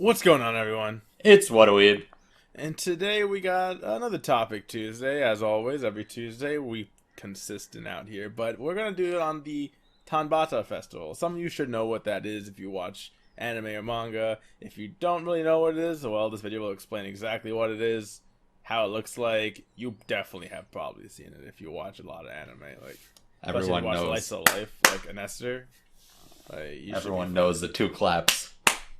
What's going on, everyone? It's Whataweeb. And today we got another topic Tuesday. As always, every Tuesday we consistent out here, but we're gonna do it on the Tanbata Festival. Some of you should know what that is if you watch anime or manga. If you don't really know what it is, well, this video will explain exactly what it is, how it looks like. You definitely have probably seen it if you watch a lot of anime, like especially if you Everyone watch Slice knows. of Life, like an Esther. You should be Everyone knows the two claps.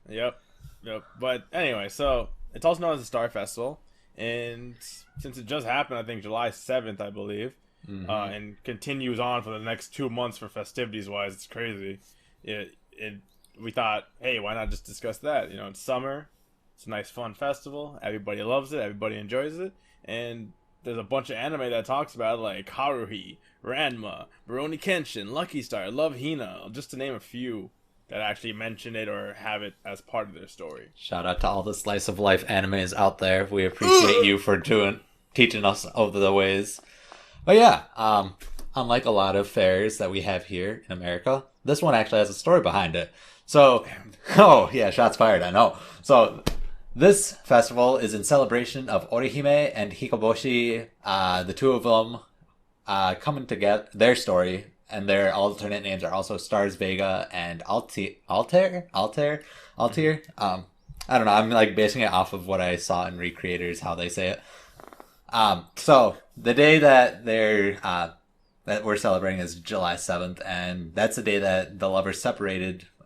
Yep. Yep. But anyway, so it's also known as the Star Festival, and since it just happened, I think July 7th, I believe, Hmm and continues on for the next 2 months for festivities wise, it's crazy. It we thought, hey, why not just discuss that? It's summer, it's a nice fun festival. Everybody loves it, everybody enjoys it, and there's a bunch of anime that talks about it, like Haruhi, Ranma, Rurouni Kenshin, Lucky Star, Love Hina, just to name a few that actually mention it or have it as part of their story. Shout out to all the slice of life animes out there. We appreciate you for teaching us over the ways. But yeah, unlike a lot of fairs that we have here in America, this one actually has a story behind it. So, oh yeah, shots fired. I know. So this festival is in celebration of Orihime and Hikoboshi, the two of them coming together, their story, and their alternate names are also Stars Vega and Altair. I don't know. I'm like basing it off of what I saw in Recreators, how they say it. So the day that we're celebrating is July 7th, and that's the day that the lovers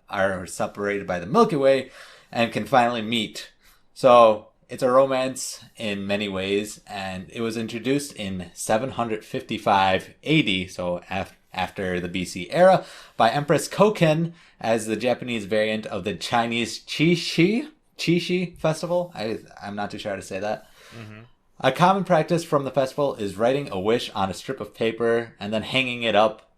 are separated by the Milky Way and can finally meet. So it's a romance in many ways, and it was introduced in 755 AD, so after the BC era, by Empress Koken as the Japanese variant of the Chinese Qixi festival. I'm not too sure how to say that. Mm-hmm. A common practice from the festival is writing a wish on a strip of paper and then hanging it up.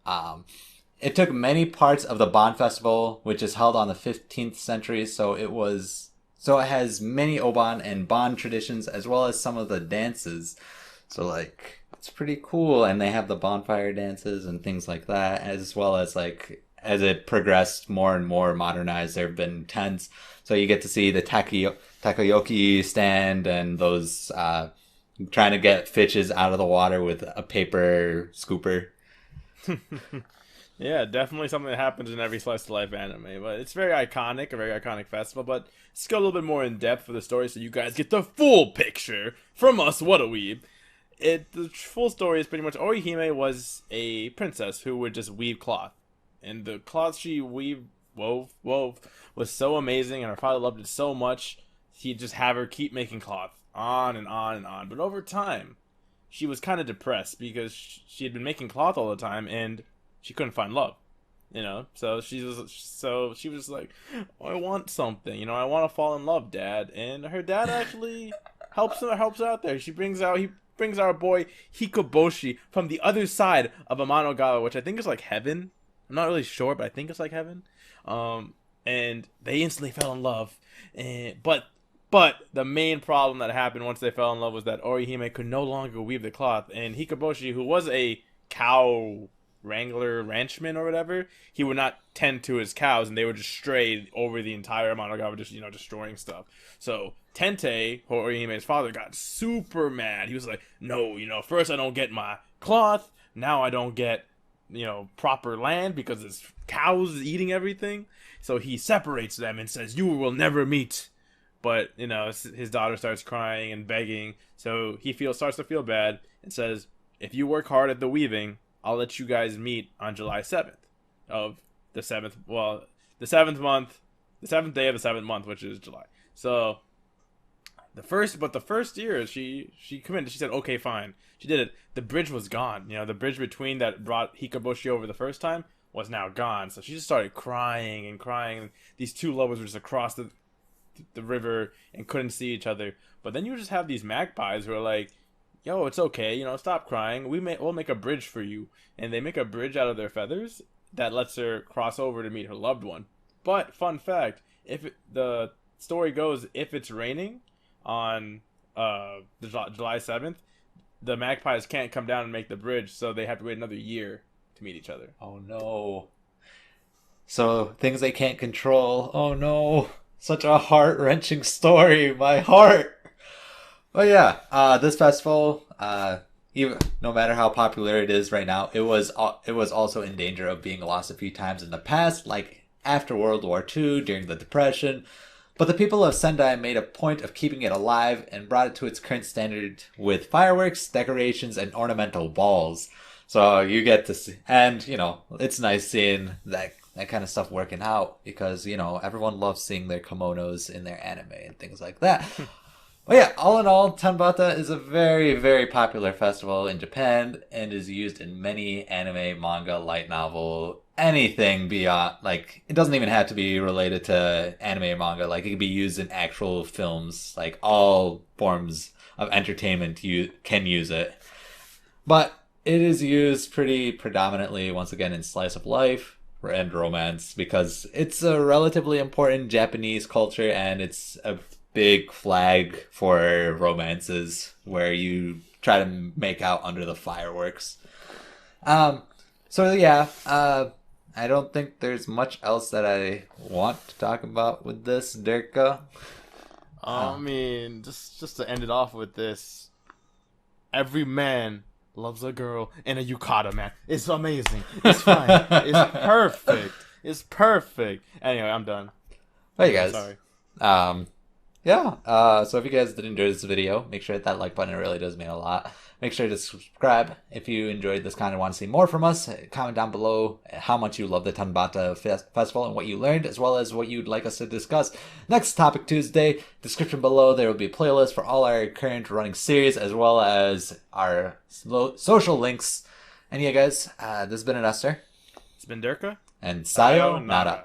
It took many parts of the Bon Festival, which is held on the 15th century, so it has many Oban and Bon traditions as well as some of the dances. So like it's pretty cool, and they have the bonfire dances and things like that, as well as like as it progressed more and more modernized, there have been tents, so you get to see the takoyaki stand and those trying to get fishes out of the water with a paper scooper. Yeah, definitely something that happens in every slice of life anime. But it's very iconic, a very iconic festival. But let's go a little bit more in depth for the story so you guys get the full picture from us. What a weeb. The full story is pretty much Orihime was a princess who would just weave cloth. And the cloth she wove was so amazing, and her father loved it so much, he'd just have her keep making cloth on and on and on. But over time, she was kind of depressed because she had been making cloth all the time, and she couldn't find love. So she was like, oh, I want something. I want to fall in love, Dad. And her dad actually helps her out there. He brings our boy Hikoboshi from the other side of Amanogawa, which I think is like heaven. I'm not really sure, but I think it's like heaven. And they instantly fell in love. But the main problem that happened once they fell in love was that Orihime could no longer weave the cloth, and Hikoboshi, who was a cow wrangler, ranchman, or whatever, he would not tend to his cows, and they would just stray over the entire Amanogawa, just destroying stuff. So Tente, Horihime's father, got super mad. He was like, "No, first I don't get my cloth, now I don't get proper land because there's cows eating everything." So he separates them and says, "You will never meet." But his daughter starts crying and begging, so he starts to feel bad and says, "If you work hard at the weaving, I'll let you guys meet on July 7th of the seventh. Well, the seventh month, the seventh day of the seventh month, which is July." So the first year she committed. She said, "Okay, fine." She did it. The bridge was gone. The bridge between that brought Hikoboshi over the first time was now gone. So she just started crying and crying. These two lovers were just across the river and couldn't see each other. But then you just have these magpies who are like, "Yo, it's okay, stop crying. We'll make a bridge for you." And they make a bridge out of their feathers that lets her cross over to meet her loved one. But fun fact, the story goes, if it's raining on July 7th, the magpies can't come down and make the bridge, so they have to wait another year to meet each other. Oh no. So things they can't control. Oh no. Such a heart-wrenching story. My heart. But yeah, this festival, even no matter how popular it is right now, it was also in danger of being lost a few times in the past, like after World War II during the Depression. But the people of Sendai made a point of keeping it alive and brought it to its current standard with fireworks, decorations, and ornamental balls. So you get to see, and it's nice seeing that kind of stuff working out because everyone loves seeing their kimonos in their anime and things like that. Well, yeah, all in all, Tanabata is a very, very popular festival in Japan and is used in many anime, manga, light novel, anything beyond. Like, it doesn't even have to be related to anime or manga. Like, it could be used in actual films. Like, all forms of entertainment you can use it. But it is used pretty predominantly, once again, in slice of life and romance because it's a relatively important Japanese culture and it's a big flag for romances where you try to make out under the fireworks. So yeah, I don't think there's much else that I want to talk about with this, Dirka. I mean, just to end it off with this, every man loves a girl in a yukata, man. It's amazing. It's fine. It's perfect. It's perfect. Anyway, I'm done. Hey guys. Sorry. Yeah, so if you guys did enjoy this video, make sure to hit that like button. It really does mean a lot. Make sure to subscribe if you enjoyed this kind and want to see more from us. Comment down below how much you love the Tanabata Festival and what you learned, as well as what you'd like us to discuss. Next Topic Tuesday, description below, there will be a playlist for all our current running series, as well as our social links. And yeah, guys, this has been an Esther. It's been Durka. And sayonara.